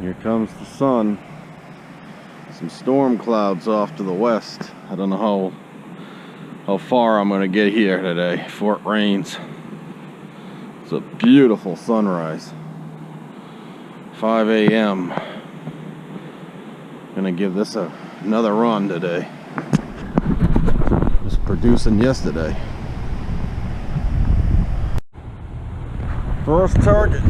Here comes the sun. Some storm clouds off to the west. I don't know how far I'm going to get here today before it rains. It's a beautiful sunrise. 5 a.m. Gonna give this another run today. Was producing yesterday. First target.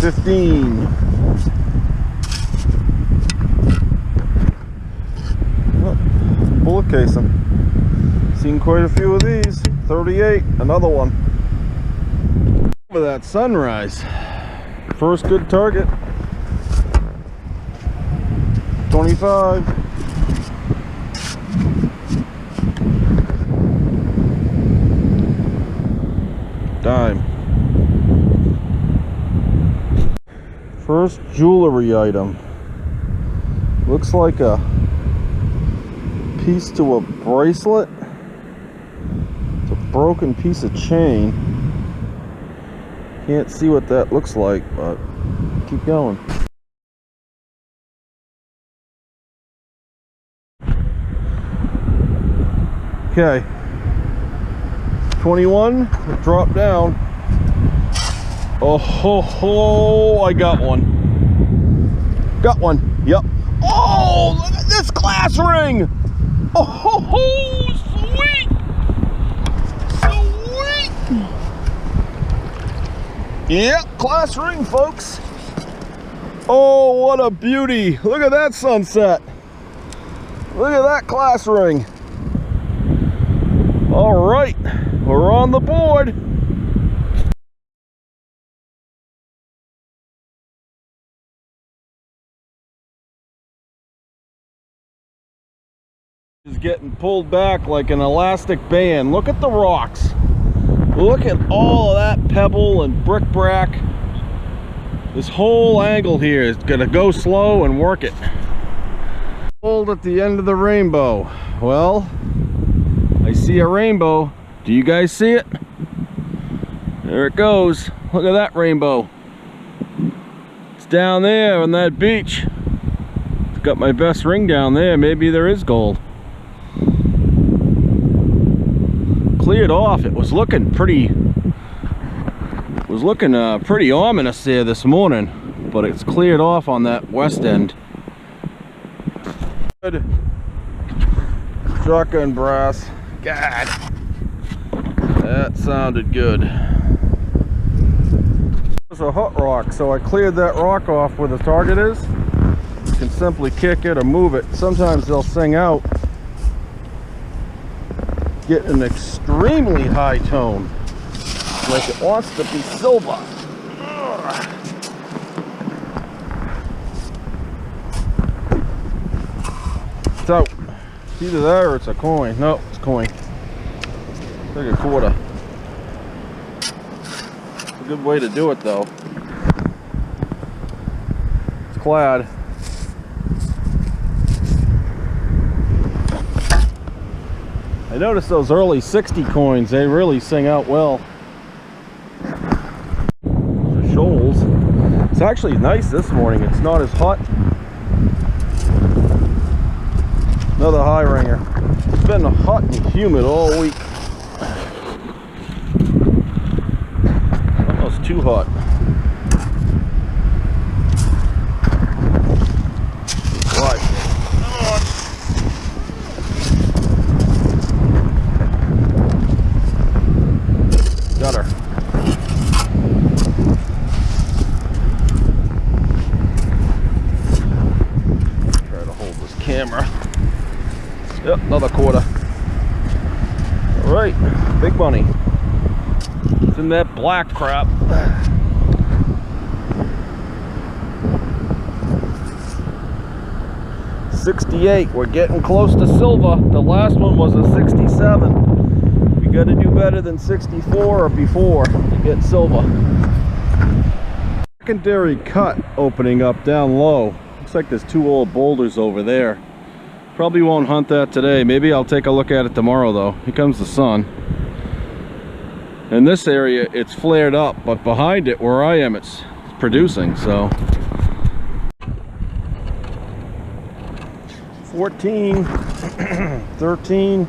15. Oh, bullet casing. Seen quite a few of these. 38, another one. Over that sunrise. First good target. 25. Dime. First jewelry item. Looks like a piece to a bracelet. It's a broken piece of chain. Can't see what that looks like, but keep going. Okay. 21, drop down. Oh ho ho, I got one. Got one, yep. Oh, look at this glass ring. Oh ho ho, sweet. Sweet. Yep, glass ring, folks. Oh, what a beauty. Look at that sunset. Look at that glass ring. All right, we're on the board. Is getting pulled back like an elastic band. Look at the rocks. Look at all of that pebble and bric-a-brac. This whole angle here is gonna go slow and work it. Hold at the end of the rainbow. Well, I see a rainbow. Do you guys see it? There it goes. Look at that rainbow. It's down there on that beach. It's got my best ring down there. Maybe there is gold. Cleared off. It was looking pretty. Pretty ominous there this morning, but it's cleared off on that west end. Good. Shotgun brass. God, that sounded good. It was a hot rock, so I cleared that rock off where the target is. You can simply kick it or move it. Sometimes they'll sing out, get an extremely high tone, like it wants to be silver. It's out. It's either that or it's a coin. No, it's a coin. Take a quarter. It's a good way to do it though. It's clad. I noticed those early 60 coins, they really sing out well. The shoals. It's actually nice this morning. It's not as hot. Another high ringer. It's been hot and humid all week. Almost too hot. Right. Got her. Try to hold this camera. Yep, another quarter. All right, big money. It's in that black crap. $68. We're getting close to silver. The last one was a 67. We got to do better than 64 or before to get silver. Secondary cut opening up down low. Looks like there's two old boulders over there. Probably won't hunt that today. Maybe I'll take a look at it tomorrow though. Here comes the sun. In this area it's flared up, but behind it where I am it's producing. So 14, 13.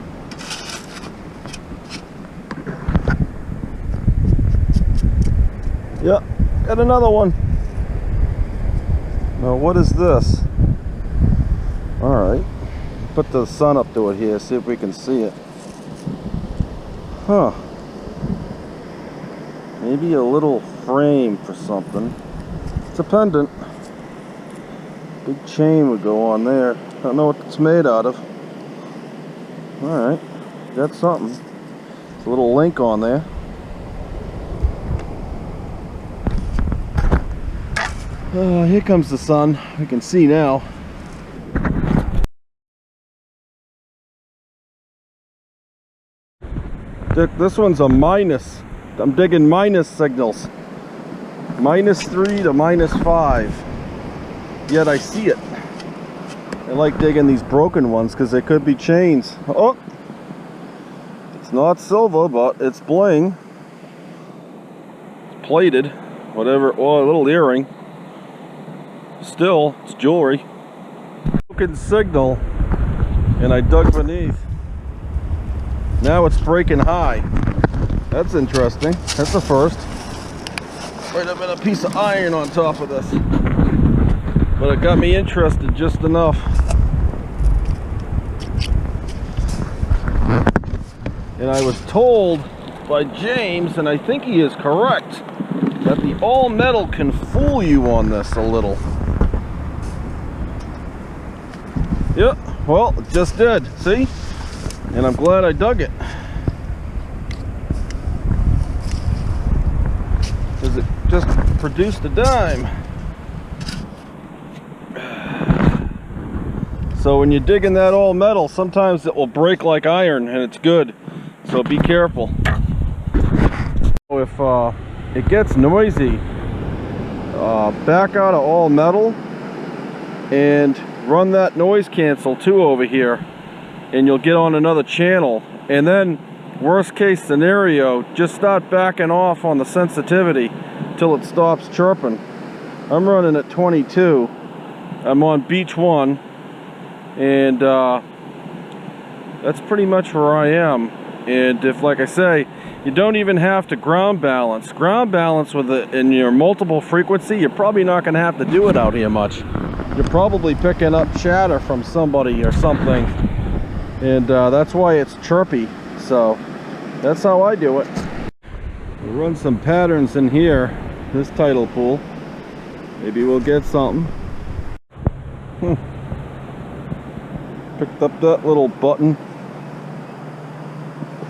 Yep, got another one. Now what is this? Alright, put the sun up to it here, see if we can see it. Huh. Maybe a little frame for something. It's a pendant. Big chain would go on there. I don't know what it's made out of. Alright, got something. It's a little link on there. Here comes the sun. We can see now. This one's a minus. I'm digging minus signals. -3 to -5. Yet I see it. I like digging these broken ones because they could be chains. Oh! It's not silver, but it's bling. It's plated. Whatever. Oh, a little earring. Still, it's jewelry. Broken signal, and I dug beneath. Now it's breaking high. That's interesting. That's a first. Might have been a piece of iron on top of this, but it got me interested just enough. And I was told by James, and I think he is correct, that the all metal can fool you on this a little. Yep, well, it just did, see? And I'm glad I dug it. Because it just produced a dime. So when you're digging that all metal, sometimes it will break like iron, and it's good. So be careful. If it gets noisy, back out of all metal and run that noise cancel too over here, and you'll get on another channel. And then worst case scenario, just start backing off on the sensitivity till it stops chirping. I'm running at 22. I'm on beach 1, and that's pretty much where I am. And if, like I say, you don't even have to ground balance. Ground balance with it in your multiple frequency, you're probably not going to have to do it out here much. You're probably picking up chatter from somebody or something, and that's why it's chirpy. So that's how I do it. We'll run some patterns in here, this tidal pool. Maybe we'll get something. Picked up that little button.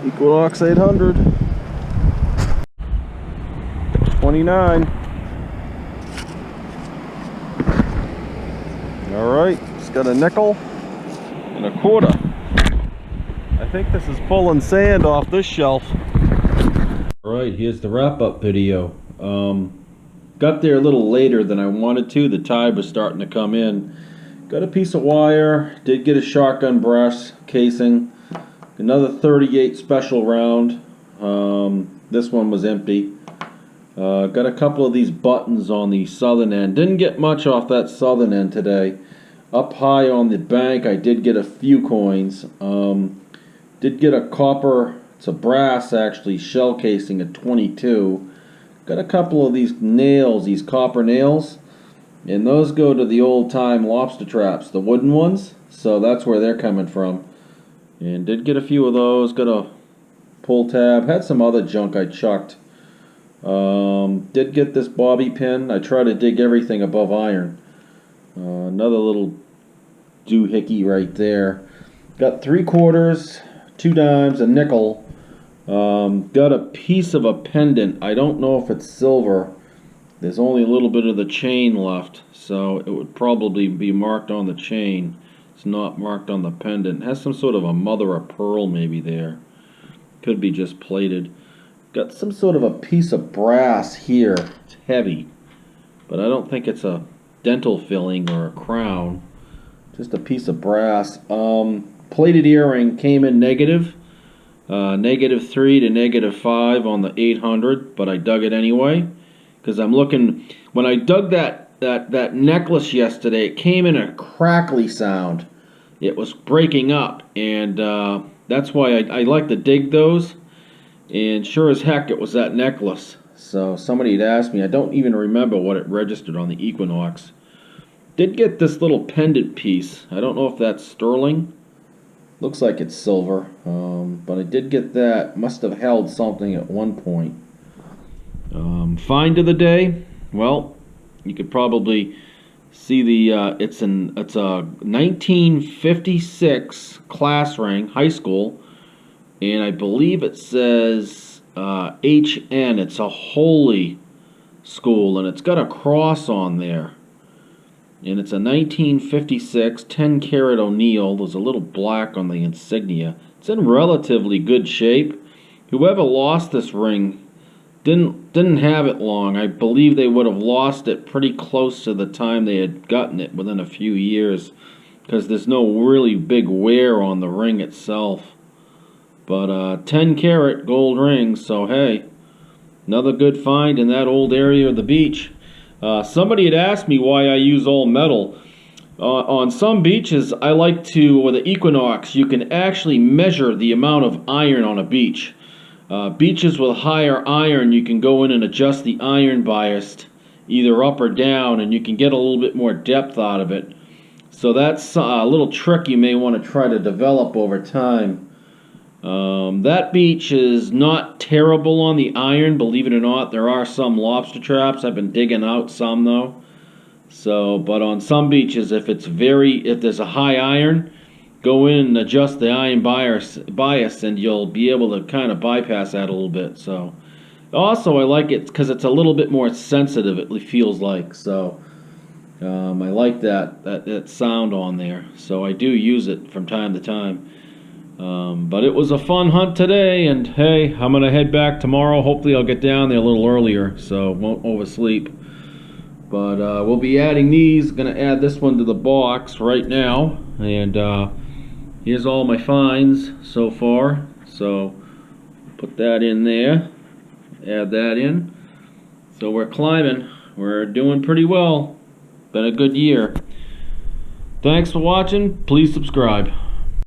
Equinox 800. 29. Alright, it's got a nickel and a quarter. I think this is pulling sand off this shelf. Alright, here's the wrap-up video. Got there a little later than I wanted to. The tide was starting to come in. Got a piece of wire. Did get a shotgun brass casing. Another 38 special round. This one was empty. Got a couple of these buttons on the southern end. Didn't get much off that southern end today. Up high on the bank, I did get a few coins. Did get a copper, it's a brass actually, shell casing at 22. Got a couple of these nails, these copper nails. And those go to the old-time lobster traps, the wooden ones. So that's where they're coming from. And did get a few of those. Got a pull tab. Had some other junk I chucked. Did get this bobby pin. I try to dig everything above iron. Another little doohickey right there. Got 3 quarters, 2 dimes, a nickel. Got a piece of a pendant. I don't know if it's silver. There's only a little bit of the chain left, so it would probably be marked on the chain. It's not marked on the pendant. It has some sort of a mother of pearl maybe there. Could be just plated. Got some sort of a piece of brass here. It's heavy, but I don't think it's a dental filling or a crown. Just a piece of brass. Plated earring came in negative. -3 to -5 on the 800, but I dug it anyway. because I'm looking. When I dug that necklace yesterday, it came in a crackly sound. It was breaking up, and that's why I like to dig those. And sure as heck, it was that necklace. So somebody had asked me. I don't even remember what it registered on the Equinox. Did get this little pendant piece. I don't know if that's sterling. Looks like it's silver, but I did get that. Must have held something at one point. Find of the day. Well, you could probably see the. It's a 1956 class ring, high school, and I believe it says HN. It's a holy school, and it's got a cross on there. And it's a 1956 10-karat O'Neill. There's a little black on the insignia. It's in relatively good shape. Whoever lost this ring didn't have it long. I believe they would have lost it pretty close to the time they had gotten it, within a few years, because there's no really big wear on the ring itself. But 10-karat gold ring, so hey, another good find in that old area of the beach. Somebody had asked me why I use all metal. On some beaches, I like to, with the Equinox, you can actually measure the amount of iron on a beach. Beaches with higher iron, you can go in and adjust the iron bias either up or down, and you can get a little bit more depth out of it. So that's a little trick you may want to try to develop over time. That beach is not terrible on the iron, believe it or not. There are some lobster traps. I've been digging out some though. So, but on some beaches, if there's a high iron, go in and adjust the iron bias, and you'll be able to kind of bypass that a little bit. So, also I like it because it's a little bit more sensitive. It feels like so. I like that sound on there. So I do use it from time to time. But it was a fun hunt today, and hey, I'm gonna head back tomorrow. Hopefully I'll get down there a little earlier, so won't oversleep. But we'll be adding these. Gonna add this one to the box right now, and here's all my finds so far. So put that in there, add that in. So we're climbing. We're doing pretty well. Been a good year. Thanks for watching. Please subscribe.